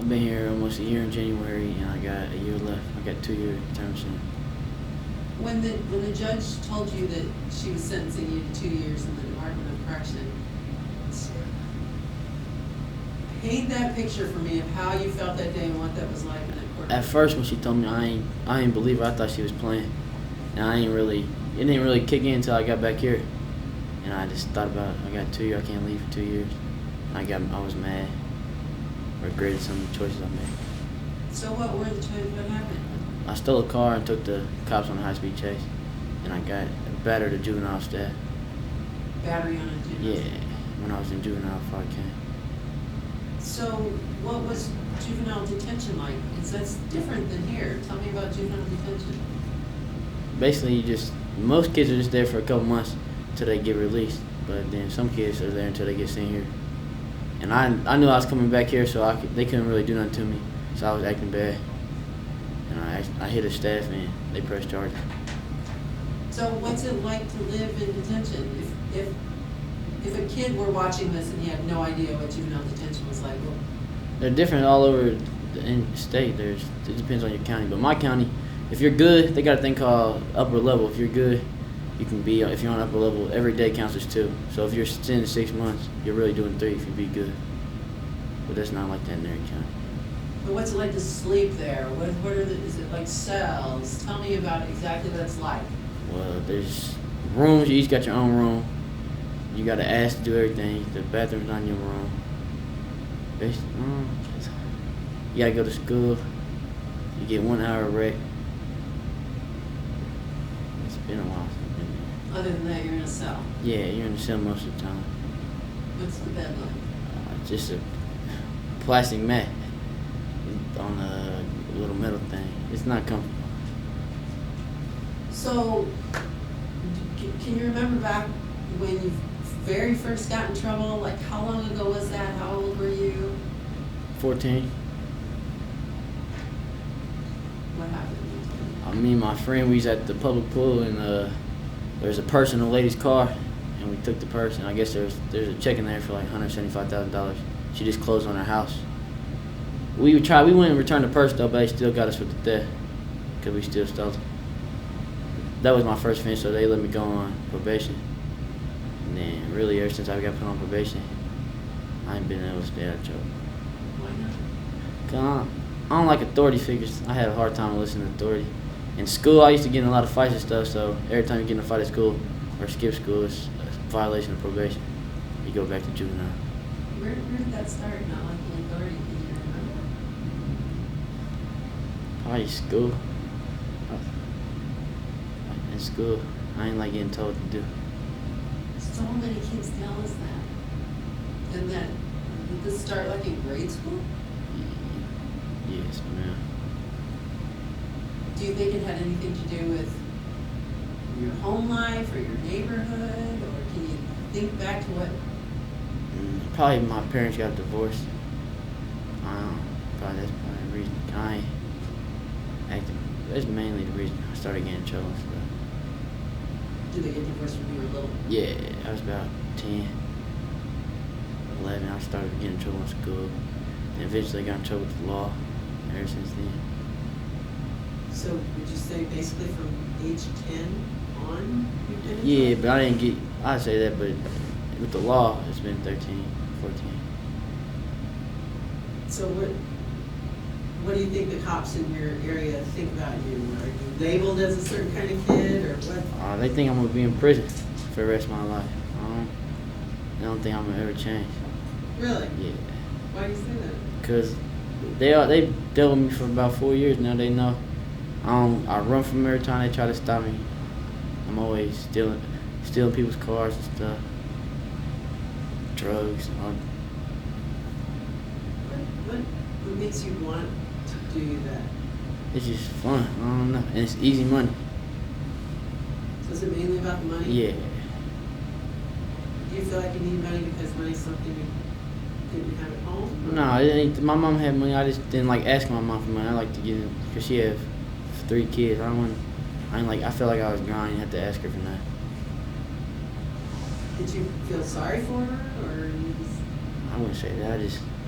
I've been here almost a year in January, and I got a year left. I got 2 year term soon. When the judge told you that she was sentencing you to 2 years in the Department of Correction, paint that picture for me of how you felt that day and what that was like in that court. At first, when she told me, I ain't believe her. I thought she was playing, and it didn't really kick in until I got back here, and I just thought about, I got 2 years. I can't leave for 2 years. I was mad. Regretted some of the choices I made. So what were the choices? What happened? I stole a car and took the cops on a high-speed chase, and I got battered a juvenile staff. Battery on a juvenile? Yeah, when I was in juvenile before I came. So what was juvenile detention like? Because that's different than here. Tell me about juvenile detention. Basically, most kids are just there for a couple months until they get released, but then some kids are there until they get sent here. And I knew I was coming back here, so they couldn't really do nothing to me, so I was acting bad. And I hit a staff, and they pressed charges. So what's it like to live in detention? If a kid were watching this and he had no idea what juvenile detention was like, well, they're different all over the state. It depends on your county. But my county, if you're good, they got a thing called upper level. If you're good, you can be, if you're on upper level, every day counts as 2. So if you're sentenced 6 months, you're really doing 3 if you be good. But that's not like that in every county. But what's it like to sleep there? Is it like cells? Tell me about exactly what it's like. Well, there's rooms. You each got your own room. You got to ask to do everything. The bathroom's not in your room. You got to go to school. You get 1 hour of rec. It's been a while since I've been there. Other than that, you're in a cell. Yeah, you're in the cell most of the time. What's the bed like? Just a plastic mat on a little metal thing. It's not comfortable. So, can you remember back when you very first got in trouble? Like, how long ago was that? How old were you? 14. What happened? Me and my friend, we was at the public pool, and there was a purse in a lady's car, and we took the purse, and I guess there's a check in there for like $175,000. She just closed on her house. We went and returned the purse though, but they still got us with the theft because we still stole it. That was my first offense, so they let me go on probation. And then really ever since I got put on probation, I ain't been able to stay out of trouble. Why not? 'Cause I don't like authority figures. I had a hard time listening to authority. In school, I used to get in a lot of fights and stuff, so every time you get in a fight at school or skip school, it's a violation of probation. You go back to juvenile. Where did that start? Not liking authority? Can you remember? Probably school. In school, I ain't like getting told to do. So many kids tell us that. And that, did this start like in grade school? Yes, ma'am. Do you think it had anything to do with your home life or your neighborhood? Or can you think back to what? Probably my parents got divorced. Probably that's probably the reason. That's mainly the reason I started getting in trouble and stuff. Did they get divorced when you were little? Yeah, I was about 10, 11. I started getting in trouble in school. And eventually got in trouble with the law. Ever since then. So would you say basically from age 10 on you've been in Yeah, trouble? but I didn't get, I'd say that, but with the law, it's been 13, 14. So what do you think the cops in your area think about you? Are you labeled as a certain kind of kid, or what? They think I'm going to be in prison for the rest of my life. I don't think I'm going to ever change. Really? Yeah. Why do you say that? Because they dealt with me for about 4 years now. They know I run from every time they try to stop me. I'm always stealing people's cars and stuff, drugs. What makes you want to do that? It's just fun. I don't know. And it's easy money. So is it mainly about the money? Yeah. Do you feel like you need money because money's something you didn't have at home? No, it ain't. My mom had money. I just didn't like asking my mom for money. I like to get it because she have 3 kids. I felt like I was grinding. Had to ask her for nothing. Did you feel sorry for her, or you just? I wouldn't say that.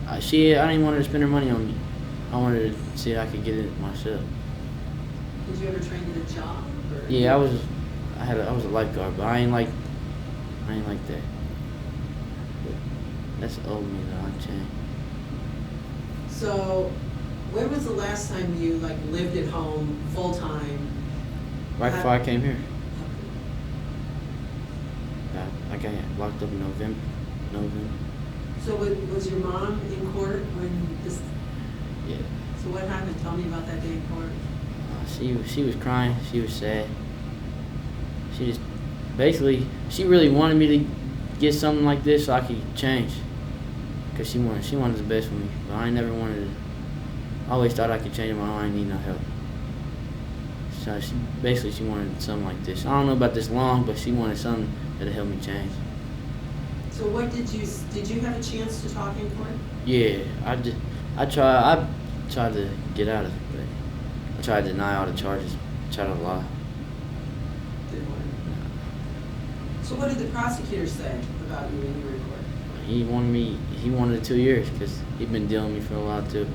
I didn't want her to spend her money on me. I wanted to see if I could get it myself. Did you ever train to get a job? Or? Yeah, I was a lifeguard, but I ain't like that. But that's old me though. I'm changed. So, when was the last time you like lived at home full time? Right before I came here. I got locked up in November. So was your mom in court when this? Yeah. So what happened? Tell me about that day in court. She was crying. She was sad. She just basically she really wanted me to get something like this so I could change. Cause she wanted the best for me, but I never wanted to. I always thought I could change my own. I didn't need no help. So she wanted something like this. I don't know about this long, but she wanted something that'll help me change. So what did you have a chance to talk in court? Yeah, I tried to get out of it, but I tried to deny all the charges, tried to lie. Didn't work. So what did the prosecutor say about you when you were in court? He wanted 2 years because he'd been dealing with me for a while too.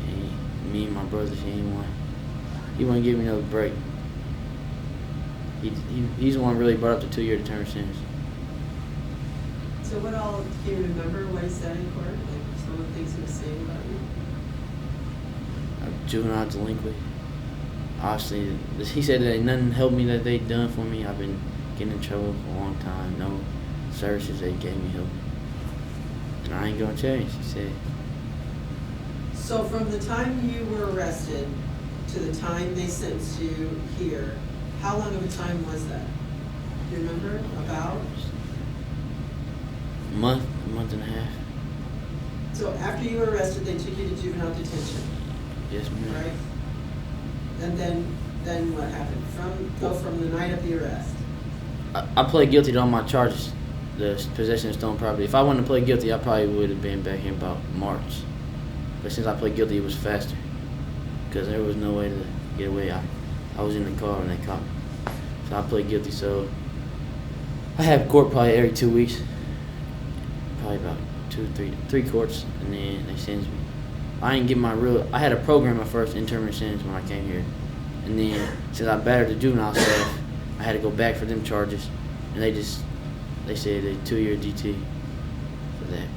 And me and my brothers, he wouldn't give me no break. He's the one who really brought up the 2-year deterrent sentence. So what all, can you remember what he said in court? Like some of the things he was saying about you? A juvenile delinquent. Obviously, he said that nothing helped me that they done for me. I've been getting in trouble for a long time. No services they gave me help. And I ain't gonna change, he said. So from the time you were arrested to the time they sentenced you here, how long of a time was that? Do you remember? About? A month and a half. So after you were arrested, they took you to juvenile detention? Yes, ma'am. Right? And then what happened? From the night of the arrest? I pled guilty to all my charges. The possession of stolen property. If I wouldn't have pled guilty, I probably would have been back here about March. But since I pled guilty, it was faster. Because there was no way to get away. I was in the car when they caught me. So I pled guilty. So I have court probably every 2 weeks. Probably about three courts, and then they sentenced me. I didn't get I had a program at first, interim sentence, when I came here. And then since I battered the juvenile staff, I had to go back for them charges. And they said a 2-year DT for that.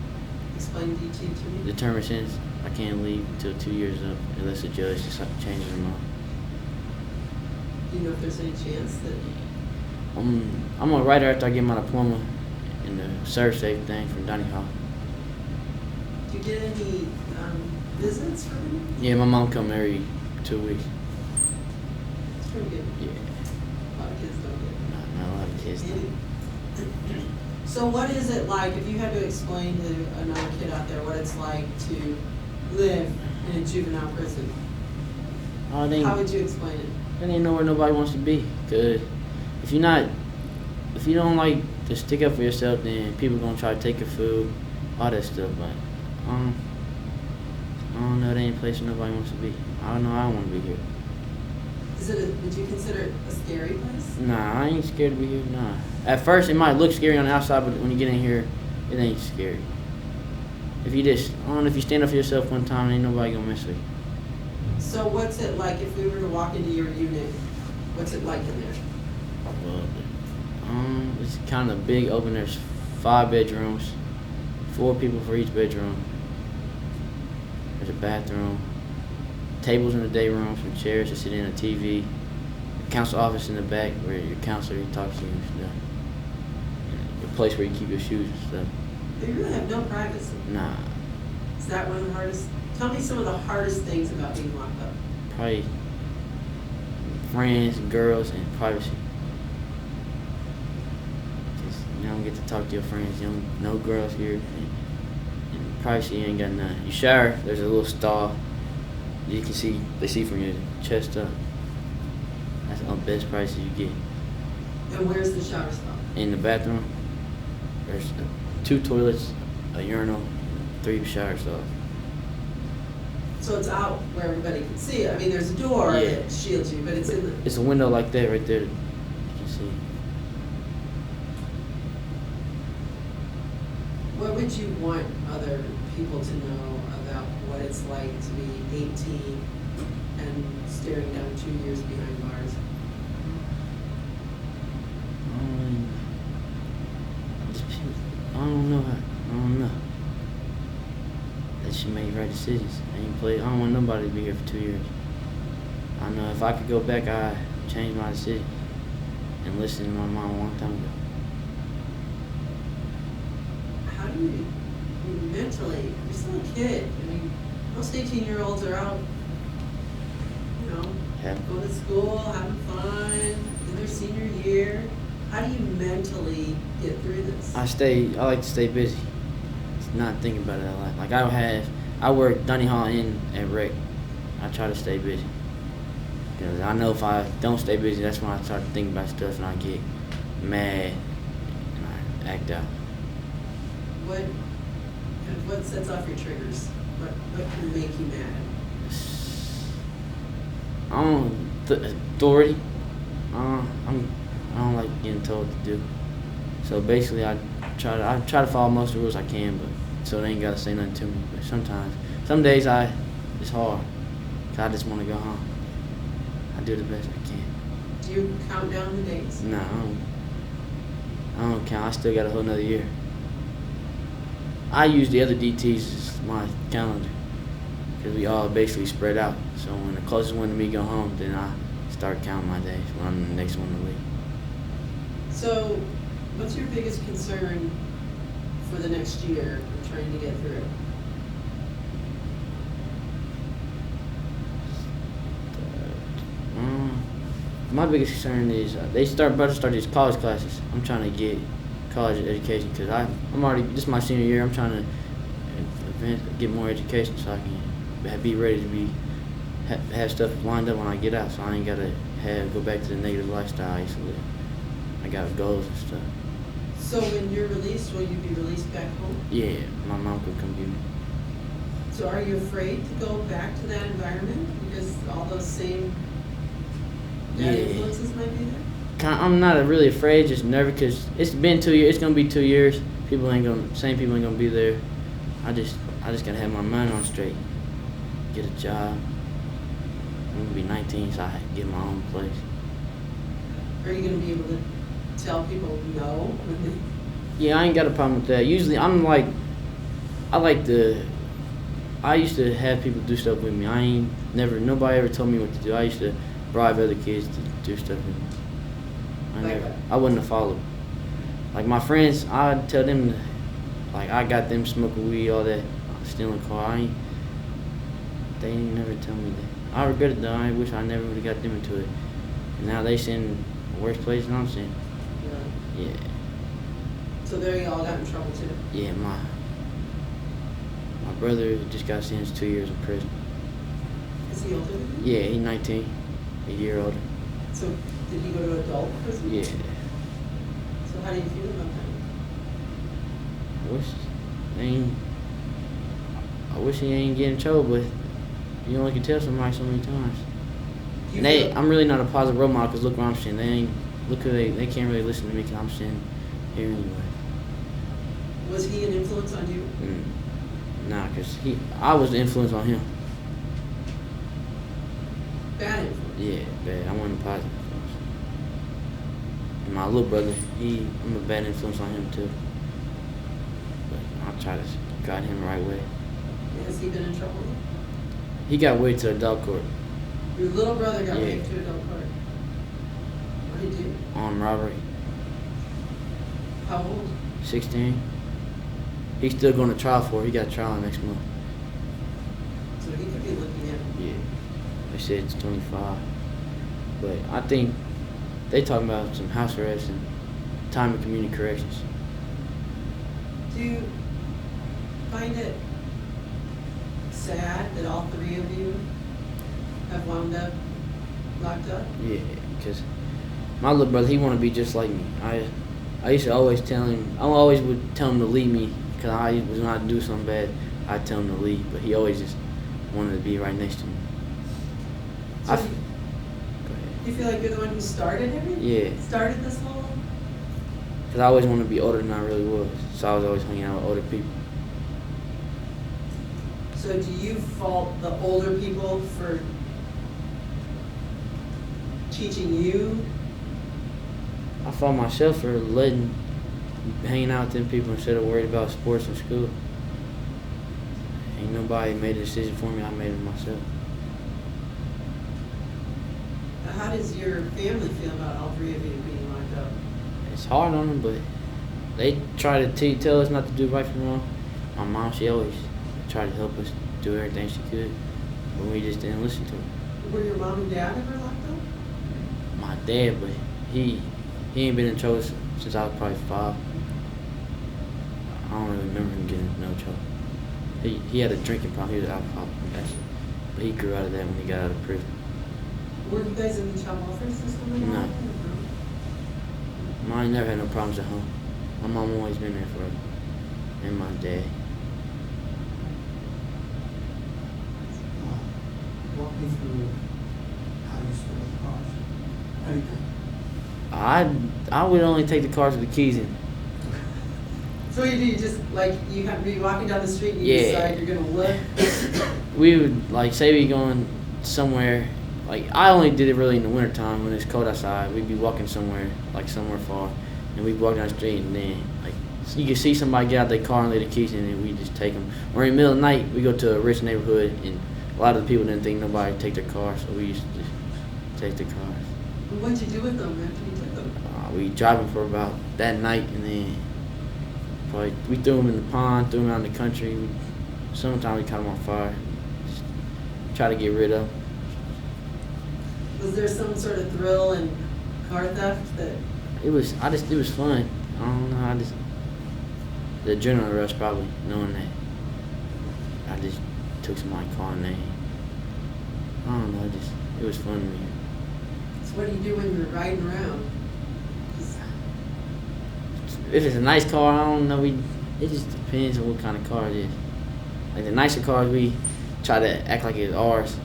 Explain DT to me. Determined sentence. I can't leave until 2 years up unless the judge just changes their mind. Do you know if there's any chance that? I'm gonna write her after I get my diploma in the serve safe thing from Donny Hall. Do you get any visits from him? Yeah, my mom come every 2 weeks. It's pretty good. Yeah. A lot of kids don't get it. Not a lot of kids don't. So what is it like, if you had to explain to another kid out there what it's like to live in a juvenile prison? How would you explain it? They didn't know where nobody wants to be. Cause if you don't like to stick up for yourself, then people gonna try to take your food, all that stuff. But I don't know. There ain't a place where nobody wants to be. I don't know. I don't want to be here. Would you consider it a scary place? Nah, I ain't scared to be here. Nah. At first, it might look scary on the outside, but when you get in here, it ain't scary. If you stand up for yourself one time, ain't nobody gonna mess with you. So what's it like if we were to walk into your unit? What's it like in there? Well, it's kind of big open. There's 5 bedrooms, 4 people for each bedroom. There's a bathroom, tables in the day room, some chairs to sit in, a TV, a counsel office in the back where your counselor talks to you and stuff. And a place where you keep your shoes and stuff. You really have no privacy. Nah. Is that one of the hardest? Tell me some of the hardest things about being locked up. Probably friends and girls and privacy. Just, you don't get to talk to your friends. You don't know girls here. And privacy, you ain't got none. You shower, there's a little stall. You can see, they see from your chest up. That's the best prices you get. And where's the shower stall? In the bathroom, there's 2 toilets, a urinal, 3 shower stalls. So it's out where everybody can see it. I mean, there's a door that shields you, but it's in the... It's a window like that right there. You can see. What would you want other people to know about what it's like to be 18 and staring down 2 years behind bars? I don't know. I don't know. They should make right decisions. I don't want nobody to be here for 2 years. I know if I could go back, I'd change my decision and listen to my mom a long time ago. How do you mentally, you're still a kid. I mean, most 18-year-olds are out, you know, going to school, having fun, in their senior year. How do you mentally get through this? I like to stay busy. Not thinking about it a lot. Like I work Dunny Hall in at Rec. I try to stay busy. Because I know if I don't stay busy, that's when I start to think about stuff and I get mad and I act out. What sets off your triggers? What can make you mad? Authority. I don't like getting told what to do. So basically, I try to follow most of the rules I can, but so they ain't gotta say nothing to me. But some days it's hard. 'Cause I just want to go home. I do the best I can. Do you count down the days? No, I don't count. I still got a whole nother year. I use the other DTs as my calendar because we all basically spread out. So when the closest one to me go home, then I start counting my days when I'm the next one to leave. So, what's your biggest concern for the next year in trying to get through it? My biggest concern is they about to start these college classes. I'm trying to get college education because I'm already, this is my senior year. I'm trying to get more education so I can be ready to have stuff lined up when I get out, so I ain't gotta go back to the negative lifestyle I used to live. I got goals and stuff. So when you're released, will you be released back home? Yeah, my mom could come get me. So are you afraid to go back to that environment because all those same bad influences might be there? I'm not really afraid, just nervous because it's been 2 years. It's gonna be 2 years. Same people ain't gonna be there. I just gotta have my mind on straight. Get a job. I'm gonna be 19, so I have to get my own place. Are you gonna be able to tell people no? Yeah, I ain't got a problem with that. Usually, I used to have people do stuff with me. Nobody ever told me what to do. I used to bribe other kids to do stuff with me. I wouldn't have followed. Like my friends, I'd tell them, I got them smoking weed, all that, stealing car. They ain't never tell me that. I regret it though. I wish I never would have got them into it. And now they send worse place than I'm seeing. Yeah. So they all got in trouble too? Yeah, my brother just got sentenced 2 years in prison. Is he older than you? Yeah, he's 19, a year older. So did he go to adult prison? Yeah. So how do you feel about that? I wish he ain't getting in trouble, but you only can tell somebody so many times. And I'm really not a positive role model because look where I'm sitting. They can't really listen to me because I'm sitting here anyway. Was he an influence on you? Nah, because I was the influence on him. Bad influence? Yeah, bad. I wasn't a positive influence. And my little brother, I'm a bad influence on him too. But I'll try to guide him the right way. Has he been in trouble? He got waived to adult court. Your little brother got waived to adult court? What did he do? Robbery. How old? 16. He's still going to trial for it. He got a trial next month. So he could be looking at. Yeah. They said it's 25. But I think they talking about some house arrest and time in community corrections. Do you find it sad that all three of you have wound up locked up? Yeah, because my little brother, he want to be just like me. I used to always tell him, I always would tell him to leave me because I was not to do something bad. I'd tell him to leave, but he always just wanted to be right next to me. So do you feel like you're the one who started everything? Yeah. Started this whole? Because I always wanted to be older than I really was, so I was always hanging out with older people. So do you fault the older people for teaching you? I fault myself for hanging out with them people instead of worried about sports in school. Ain't nobody made a decision for me, I made it myself. How does your family feel about all three of you being locked up? It's hard on them, but they try to tell us not to do right from wrong. My mom, she always tried to help us do everything she could, but we just didn't listen to her. Were your mom and dad ever locked up? My dad, but he ain't been in trouble since I was probably 5. I don't really remember him getting in no trouble. He had a drinking problem, he was alcoholic, but he grew out of that when he got out of prison. Were you guys in the child welfare system? No. Mine never had no problems at home. My mom always been there for us, and my dad. Walk me through how you stole the cars. How do you I would only take the cars with the keys in. So what do you just, like, you be walking down the street and you decide you're going to look? We would, like, say we going somewhere, like, I only did it really in the wintertime when it's cold outside. We'd be walking somewhere, like, somewhere far, and we'd walk down the street, and then, like, you could see somebody get out their car and lay the keys in, and we just take them. Or in the middle of the night, we go to a rich neighborhood, and a lot of the people didn't think nobody would take their cars, so we used to just take the cars. What'd you do with them after you took them? We drive them for about that night, and then probably we threw them in the pond, threw them out in the country. Sometimes we caught them on fire. Just try to get rid of them. Was there some sort of thrill in car theft that? It was fun. I don't know. The adrenaline rush probably, knowing that I just took somebody's car and I don't know. It was fun to me. So what do you do when you're riding around? If it's a nice car, I don't know. It just depends on what kind of car it is. Like the nicer cars, we try to act like it's ours.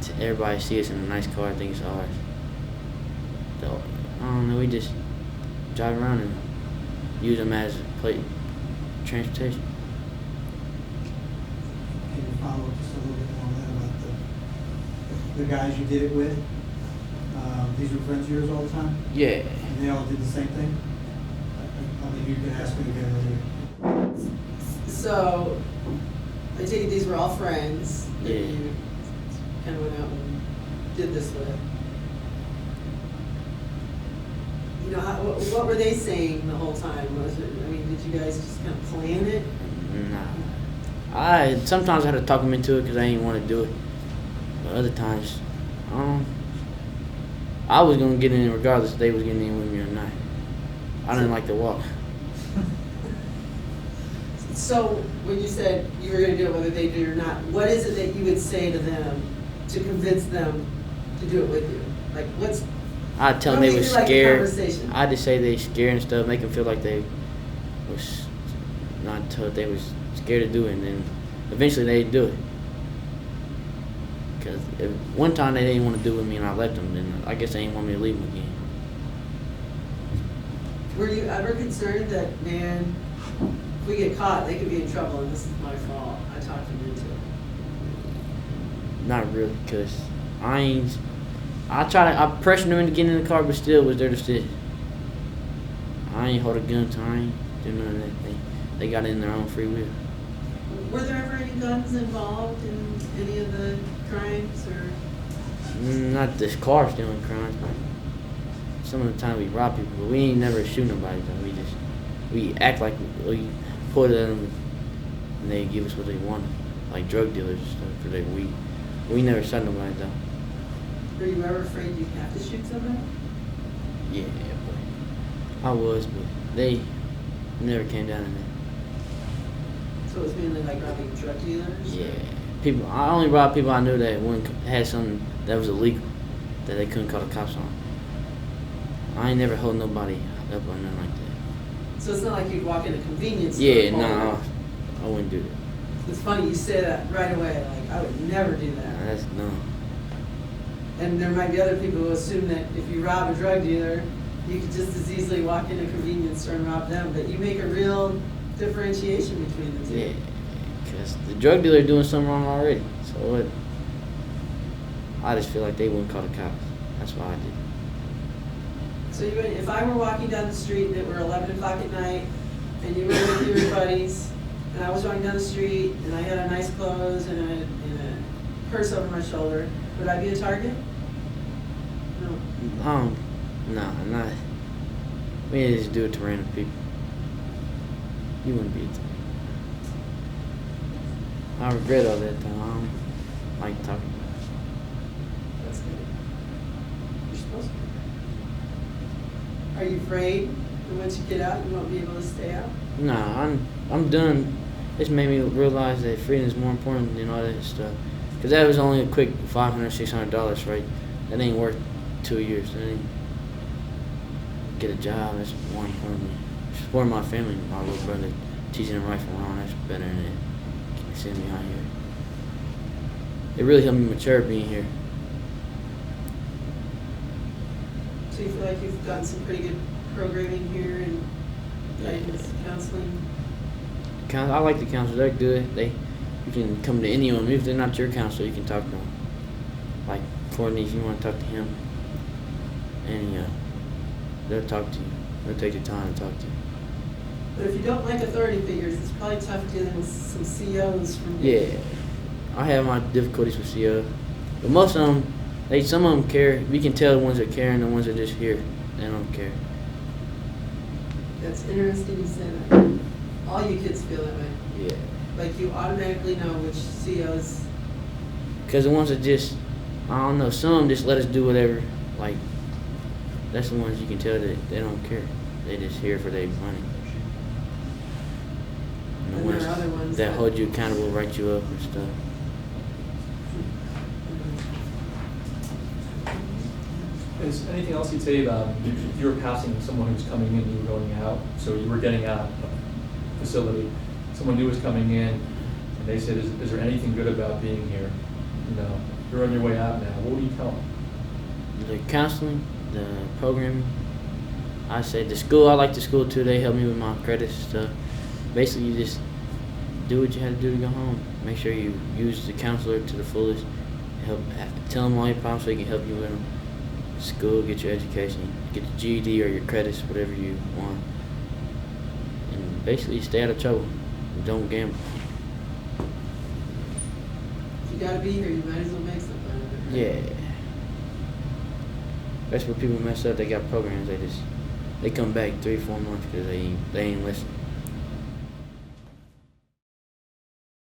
To everybody see us in a nice car, I think it's ours. So I don't know. We just drive around and use them as transportation. Can you follow up just a little bit more on that about the guys you did it with? These were friends of yours all the time? Yeah. And they all did the same thing? I mean, you can ask me again. So, I take it these were all friends that Yeah. you kind of went out and did this with. You know, what were they saying the whole time? Was it? I mean, did you guys just kind of plan it? Nah. Sometimes I had to talk them into it because I didn't want to do it. But other times, I was gonna get in regardless if they was getting in with me or not. I didn't like to walk. So when you said you were going to do it whether they did or not, what is it that you would say to them to convince them to do it with you? Like I'd tell them they was scared. Conversation? I'd just say they scared and stuff, make them feel like they was not told they was scared to do it, and then eventually they'd do it. Because one time they didn't want to do it with me and I left them, then I guess they didn't want me to leave them again. Were you ever concerned that, man, if we get caught, they could be in trouble and this is my fault? I talked them into it. Not really, because I pressured them into getting in the car, but still was there to sit. I ain't hold a gun to them, I ain't do none of that. They got in their own free will. Were there ever any guns involved in any of the crimes or? Not this car stealing crimes, but some of the time we rob people, but we ain't never shoot nobody though. We act like we put at them and they give us what they want, like drug dealers and stuff for their weed. We never shot nobody though. Were you ever afraid you'd have to shoot somebody? Yeah, but I was, but they never came down to that. So it was mainly like robbing drug dealers? Yeah, I only robbed people I knew that had something that was illegal that they couldn't call the cops on. I ain't never held nobody up on nothing like that. So it's not like you'd walk in a convenience store? Yeah, no, I wouldn't do that. It's funny you say that right away. Like, I would never do that. That's dumb. And there might be other people who assume that if you rob a drug dealer, you could just as easily walk in a convenience store and rob them. But you make a real differentiation between the two. Yeah, Because the drug dealer doing something wrong already. So what? I just feel like they wouldn't call the cops. That's why I did. So you would, if I were walking down the street and it were 11 o'clock at night, and you were with your buddies, and I was walking down the street, and I had a nice clothes and a purse over my shoulder, would I be a target? No. No, not. We just do it to random people. You wouldn't be a target. I regret all that though. I don't like talking about it. That's good. You're supposed to be. Are you afraid that once you get out, you won't be able to stay out? Nah, I'm done. It's made me realize that freedom is more important than all that stuff. Cause that was only a quick $500, $600, right? That ain't worth 2 years. That ain't get a job. That's more important. Supporting my family, my little brother, teaching them right from wrong. That's better than it. Send me out here. It really helped me mature being here. So you feel like you've gotten some pretty good programming here and guidance, counseling? I like the counselors. They're good. You can come to any of them. If they're not your counselor, you can talk to them. Like Courtney, if you want to talk to him, and they'll talk to you. They'll take the time to talk to you. But if you don't like authority figures, it's probably tough dealing with some COs from. Yeah, I have my difficulties with COs, but most of them, some of them care. We can tell the ones that care and the ones that just here. They don't care. That's interesting you say that. All you kids feel that way. Yeah. Like you automatically know which COs. Because the ones that just, I don't know, some of them just let us do whatever. Like, that's the ones you can tell that they don't care. They just here for their money. And the ones there are other ones that hold you accountable, write you up and stuff. Is anything else you'd say about if you were passing someone who was coming in and you were going out, so you were getting out of a facility, someone new was coming in, and they said, is there anything good about being here? You know, you're on your way out now. What would you tell them? The counseling, the programming, I say the school, I like the school too. They help me with my credits and stuff. Basically, you just do what you had to do to go home. Make sure you use the counselor to the fullest. Tell them all your problems so they can help you with them. School, get your education, get the GED or your credits, whatever you want. And basically, stay out of trouble. Don't gamble. If you gotta be here, you might as well make something out of it. Yeah. That's where people mess up. They got programs. They come back 3 or 4 months because they ain't listening.